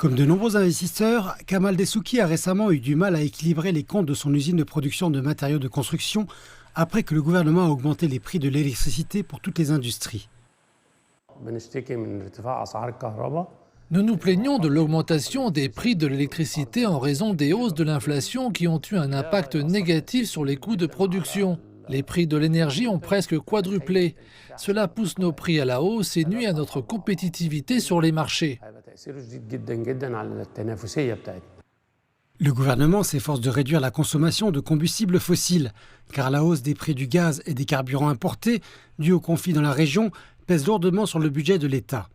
Comme de nombreux investisseurs, Kamal Dessouki a récemment eu du mal à équilibrer les comptes de son usine de production de matériaux de construction après que le gouvernement a augmenté les prix de l'électricité pour toutes les industries. Nous nous plaignons de l'augmentation des prix de l'électricité en raison des hausses de l'inflation qui ont eu un impact négatif sur les coûts de production. Les prix de l'énergie ont presque quadruplé. Cela pousse nos prix à la hausse et nuit à notre compétitivité sur les marchés. Le gouvernement s'efforce de réduire la consommation de combustibles fossiles, car la hausse des prix du gaz et des carburants importés, due au conflit dans la région, pèse lourdement sur le budget de l'État.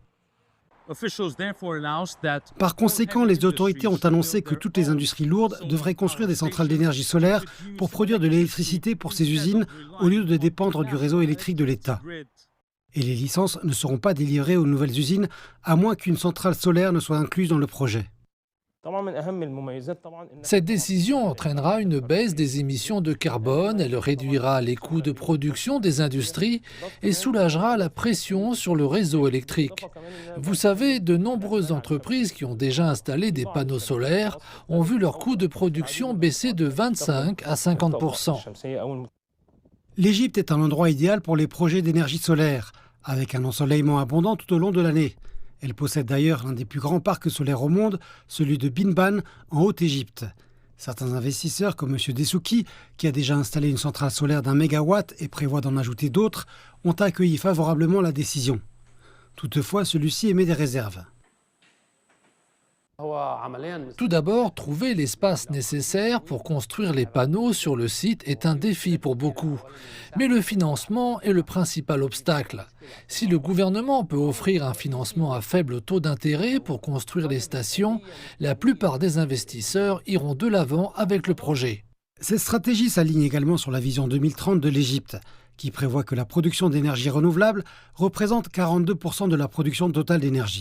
Par conséquent, les autorités ont annoncé que toutes les industries lourdes devraient construire des centrales d'énergie solaire pour produire de l'électricité pour ces usines au lieu de dépendre du réseau électrique de l'État. Et les licences ne seront pas délivrées aux nouvelles usines à moins qu'une centrale solaire ne soit incluse dans le projet. Cette décision entraînera une baisse des émissions de carbone, elle réduira les coûts de production des industries et soulagera la pression sur le réseau électrique. Vous savez, de nombreuses entreprises qui ont déjà installé des panneaux solaires ont vu leurs coûts de production baisser de 25 à 50%. L'Égypte est un endroit idéal pour les projets d'énergie solaire, avec un ensoleillement abondant tout au long de l'année. Elle possède d'ailleurs l'un des plus grands parcs solaires au monde, celui de Binban, en Haute-Égypte. Certains investisseurs, comme M. Dessouki, qui a déjà installé une centrale solaire d'1 mégawatt et prévoit d'en ajouter d'autres, ont accueilli favorablement la décision. Toutefois, celui-ci émet des réserves. Tout d'abord, trouver l'espace nécessaire pour construire les panneaux sur le site est un défi pour beaucoup. Mais le financement est le principal obstacle. Si le gouvernement peut offrir un financement à faible taux d'intérêt pour construire les stations, la plupart des investisseurs iront de l'avant avec le projet. Cette stratégie s'aligne également sur la vision 2030 de l'Égypte, qui prévoit que la production d'énergie renouvelable représente 42% de la production totale d'énergie.